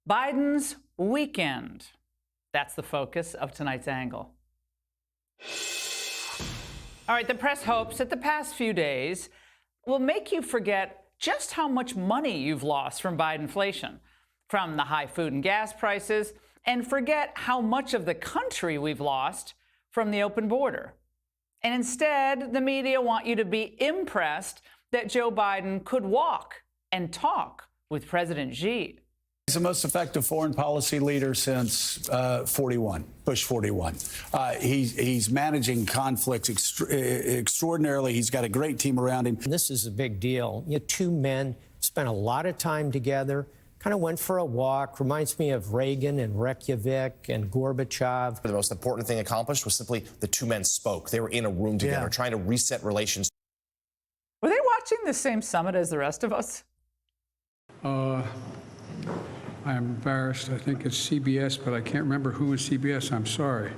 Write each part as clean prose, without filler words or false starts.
Biden's weekend. That's the focus of tonight's angle. All right, the press hopes that the past few days will make you forget just how much money you've lost from Bidenflation, from the high food and gas prices, and forget how much of the country we've lost from the open border. And instead, the media want you to be impressed that Joe Biden could walk and talk with President Xi. He's the most effective foreign policy leader since Bush 41. He's managing conflicts extraordinarily. He's got a great team around him. This is a big deal. You know, two men spent a lot of time together, kind of went for a walk. Reminds me of Reagan and Reykjavik and Gorbachev. The most important thing accomplished was simply the two men spoke. They were in a room together, trying to reset relations. Were they watching the same summit as the rest of us? I'm embarrassed. I think it's CBS, but I can't remember who was CBS. I'm sorry. Is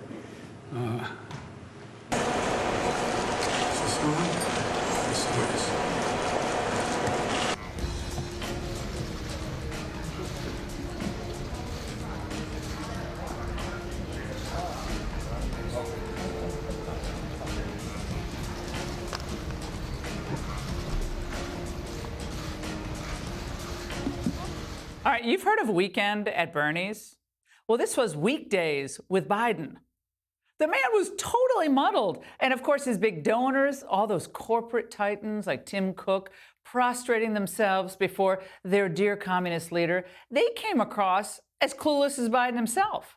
this on? Yes, it is. All right, you've heard of Weekend at Bernie's? Well, this was Weekdays with Biden. The man was totally muddled. And of course, his big donors, all those corporate titans like Tim Cook, prostrating themselves before their dear communist leader, they came across as clueless as Biden himself.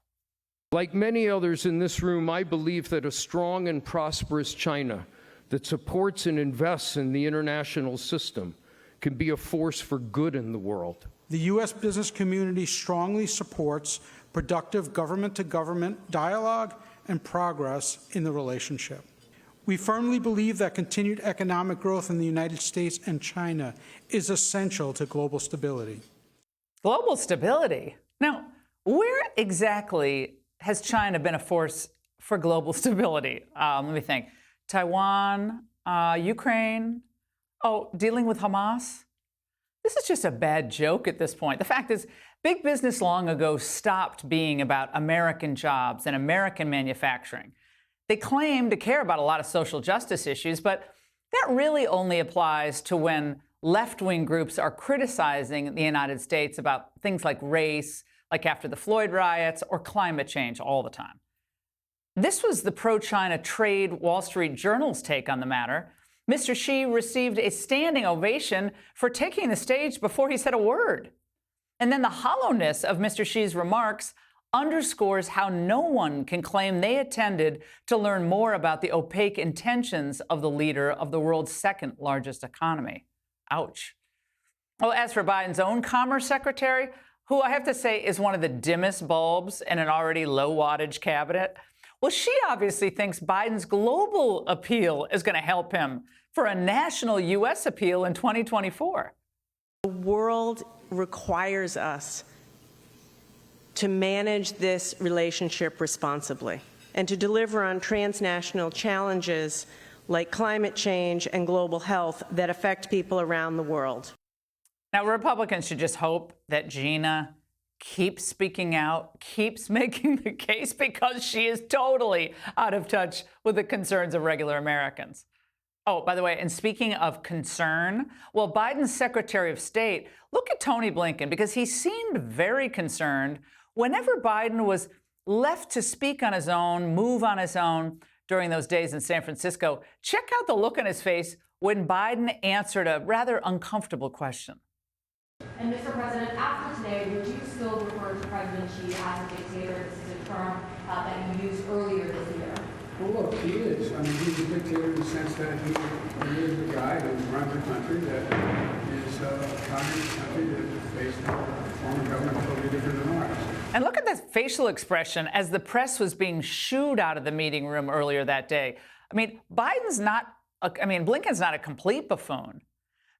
Like many others in this room, I believe that a strong and prosperous China that supports and invests in the international system can be a force for good in the world. The U.S. business community strongly supports productive government-to-government dialogue and progress in the relationship. We firmly believe that continued economic growth in the United States and China is essential to global stability. Global stability? Now, where exactly has China been a force for global stability? Let me think. Taiwan, Ukraine, dealing with Hamas? This is just a bad joke at this point. The fact is, big business long ago stopped being about American jobs and American manufacturing. They claim to care about a lot of social justice issues, but that really only applies to when left-wing groups are criticizing the United States about things like race, like after the Floyd riots, or climate change all the time. This was the pro-China trade Wall Street Journal's take on the matter. Mr. Xi received a standing ovation for taking the stage before he said a word. And then the hollowness of Mr. Xi's remarks underscores how no one can claim they attended to learn more about the opaque intentions of the leader of the world's second largest economy. Ouch. Well, as for Biden's own Commerce Secretary, who I have to say is one of the dimmest bulbs in an already low wattage cabinet, well, she obviously thinks Biden's global appeal is going to help him for a national U.S. appeal in 2024. The world requires us to manage this relationship responsibly and to deliver on transnational challenges like climate change and global health that affect people around the world. Now, Republicans should just hope that Gina keeps speaking out, keeps making the case, because she is totally out of touch with the concerns of regular Americans. Oh, by the way, and speaking of concern, well, Biden's Secretary of State, look at Tony Blinken, because he seemed very concerned whenever Biden was left to speak on his own, move on his own during those days in San Francisco. Check out the look on his face when Biden answered a rather uncomfortable question. And Mr. President, after today, would you still refer to President Xi as a dictator? This is a term that you used earlier this year. Well, look, he is. I mean, he's a dictator in the sense that he is the guy who runs a country that is a communist country that is based on a form of government totally different than ours. And look at that facial expression as the press was being shooed out of the meeting room earlier that day. I mean, Blinken's not a complete buffoon,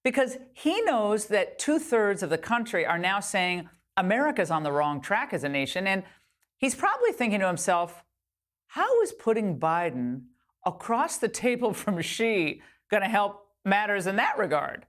because he knows that 2/3 of the country are now saying America's on the wrong track as a nation. And he's probably thinking to himself, how is putting Biden across the table from Xi going to help matters in that regard?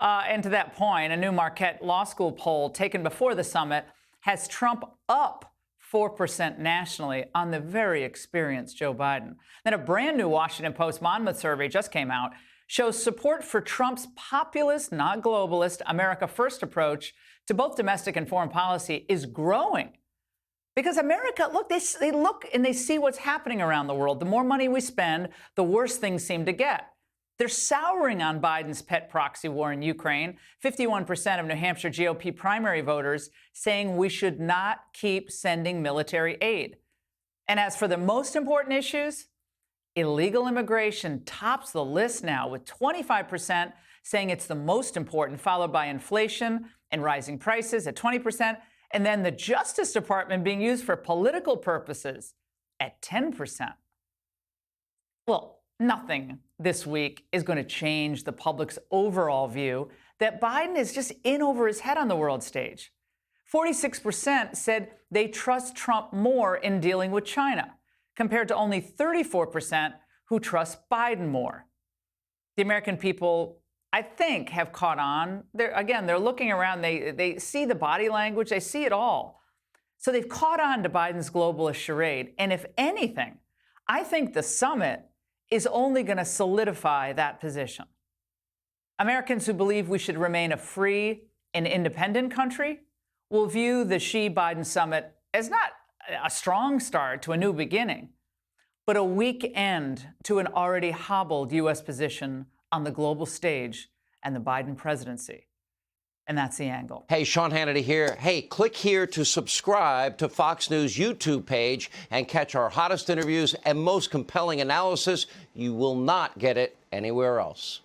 And to that point, a new Marquette Law School poll taken before the summit has Trump up 4% nationally on the very experienced Joe Biden. Then a brand new Washington Post Monmouth survey just came out, shows support for Trump's populist, not globalist, America First approach to both domestic and foreign policy is growing. Because America, look, they look and they see what's happening around the world. The more money we spend, the worse things seem to get. They're souring on Biden's pet proxy war in Ukraine. 51% of New Hampshire GOP primary voters saying we should not keep sending military aid. And as for the most important issues, illegal immigration tops the list now, with 25% saying it's the most important, followed by inflation and rising prices at 20%, and then the Justice Department being used for political purposes at 10%. Well, nothing this week is going to change the public's overall view that Biden is just in over his head on the world stage. 46% said they trust Trump more in dealing with China, compared to only 34% who trust Biden more. The American people, I think, have caught on. They're looking around. They see the body language. They see it all. So they've caught on to Biden's globalist charade. And if anything, I think the summit is only going to solidify that position. Americans who believe we should remain a free and independent country will view the Xi-Biden summit as not a strong start to a new beginning, but a weak end to an already hobbled U.S. position on the global stage and the Biden presidency. And that's The Angle. Hey, Sean Hannity here. Hey, click here to subscribe to Fox News YouTube page and catch our hottest interviews and most compelling analysis. You will not get it anywhere else.